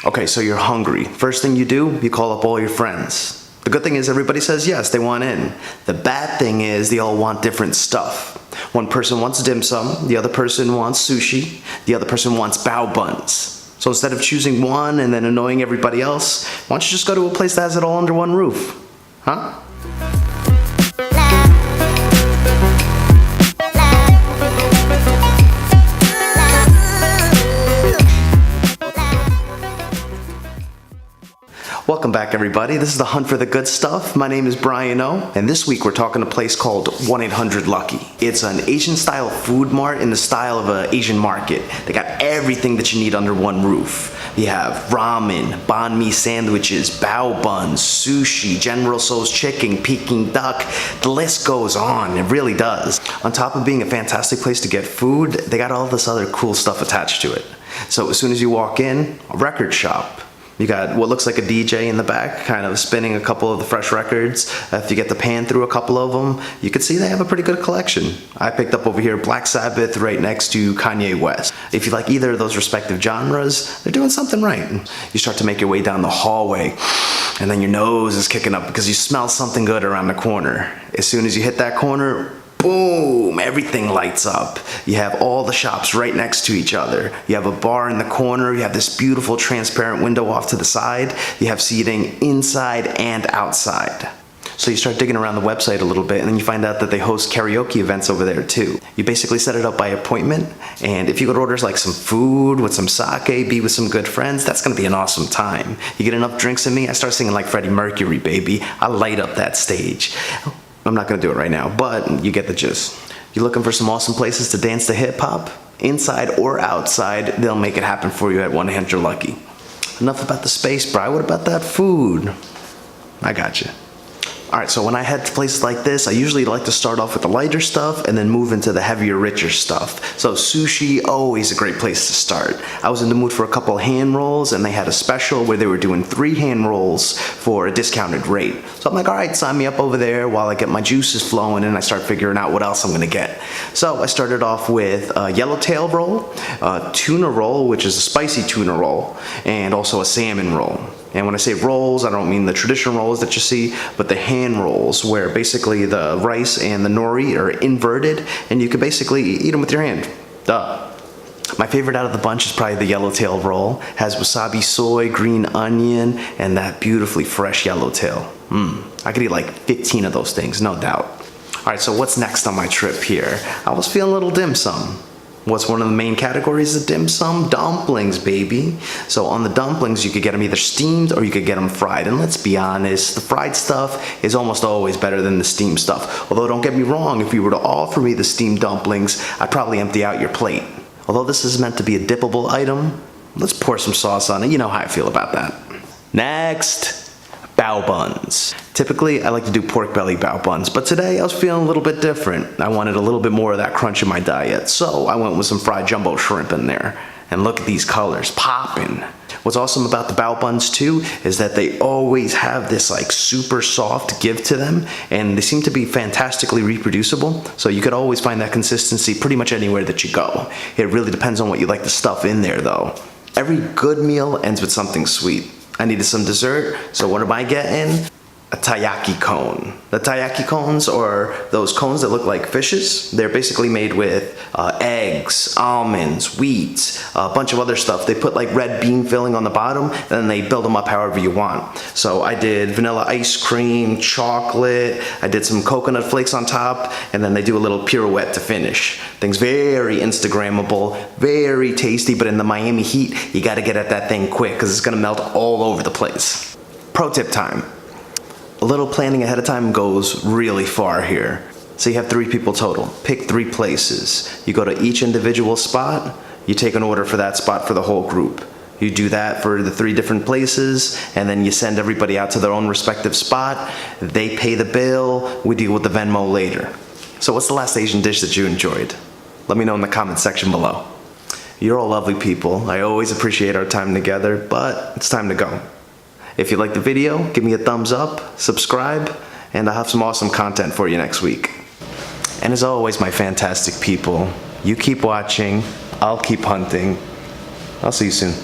Okay, so you're hungry. First thing you do, you call up all your friends. The good thing is everybody says yes, they want in. The bad thing is they all want different stuff. One person wants dim sum, the other person wants sushi, the other person wants bao buns. So instead of choosing one and then annoying everybody else, why don't you just go to a place that has it all under one roof? Huh? Welcome back, everybody. This is the Hunt for the Good Stuff. My name is Bryan O, and this week we're talking a place called 1-800-Lucky. It's an Asian-style food mart in the style of an Asian market. They got everything that you need under one roof. You have ramen, banh mi sandwiches, bao buns, sushi, General Tso's chicken, Peking duck. The list goes on. It really does. On top of being a fantastic place to get food, they got all this other cool stuff attached to it. So as soon as you walk in, a record shop. You got what looks like a DJ in the back, kind of spinning a couple of the fresh records. If you get to pan through a couple of them, you can see they have a pretty good collection. I picked up over here Black Sabbath right next to Kanye West. If you like either of those respective genres, they're doing something right. You start to make your way down the hallway, and then your nose is kicking up because you smell something good around the corner. As soon as you hit that corner, boom, everything lights up. You have all the shops right next to each other. You have a bar in the corner. You have this beautiful transparent window off to the side. You have seating inside and outside. So you start digging around the website a little bit, and then you find out that they host karaoke events over there too. You basically set it up by appointment, and if you could order like some food with some sake, be with some good friends, that's gonna be an awesome time. You get enough drinks in me, I start singing like Freddie Mercury, baby. I light up that stage. I'm not gonna do it right now, but you get the gist. You're looking for some awesome places to dance to hip hop? Inside or outside, they'll make it happen for you at 1-800-Lucky. Enough about the space, Bri. What about that food? I got you. All right, so when I head to places like this, I usually like to start off with the lighter stuff and then move into the heavier, richer stuff. So sushi, always a great place to start. I was in the mood for a couple of hand rolls, and they had a special where they were doing 3 hand rolls for a discounted rate. So I'm like, all right, sign me up over there while I get my juices flowing and I start figuring out what else I'm gonna get. So I started off with a yellowtail roll, a tuna roll, which is a spicy tuna roll, and also a salmon roll. And when I say rolls, I don't mean the traditional rolls that you see, but the hand rolls, where basically the rice and the nori are inverted, and you can basically eat them with your hand. Duh. My favorite out of the bunch is probably the yellowtail roll. Has wasabi soy, green onion, and that beautifully fresh yellowtail. I could eat like 15 of those things, no doubt. All right, so what's next on my trip here? I was feeling a little dim sum. What's one of the main categories of dim sum? Dumplings, baby. So on the dumplings, you could get them either steamed or you could get them fried. And let's be honest, the fried stuff is almost always better than the steamed stuff. Although don't get me wrong, if you were to offer me the steamed dumplings, I'd probably empty out your plate. Although this is meant to be a dippable item, let's pour some sauce on it. You know how I feel about that. Next. Bao buns. Typically, I like to do pork belly bao buns, but today I was feeling a little bit different. I wanted a little bit more of that crunch in my diet, so I went with some fried jumbo shrimp in there. And look at these colors, popping. What's awesome about the bao buns too is that they always have this like super soft give to them, and they seem to be fantastically reproducible, so you could always find that consistency pretty much anywhere that you go. It really depends on what you like to stuff in there though. Every good meal ends with something sweet. I needed some dessert, so what am I getting? A taiyaki cone. The taiyaki cones are those cones that look like fishes. They're basically made with eggs, almonds, wheat, a bunch of other stuff. They put like red bean filling on the bottom, and then they build them up however you want. So I did vanilla ice cream, chocolate, I did some coconut flakes on top, and then they do a little pirouette to finish. Things very Instagrammable, very tasty, but in the Miami heat, you gotta get at that thing quick because it's gonna melt all over the place. Pro tip time. A little planning ahead of time goes really far here. So you have 3 people total. Pick 3 places. You go to each individual spot, you take an order for that spot for the whole group. You do that for the 3 different places, and then you send everybody out to their own respective spot. They pay the bill, we deal with the Venmo later. So what's the last Asian dish that you enjoyed? Let me know in the comment section below. You're all lovely people. I always appreciate our time together, but it's time to go. If you liked the video, give me a thumbs up, subscribe, and I'll have some awesome content for you next week. And as always, my fantastic people, you keep watching, I'll keep hunting. I'll see you soon.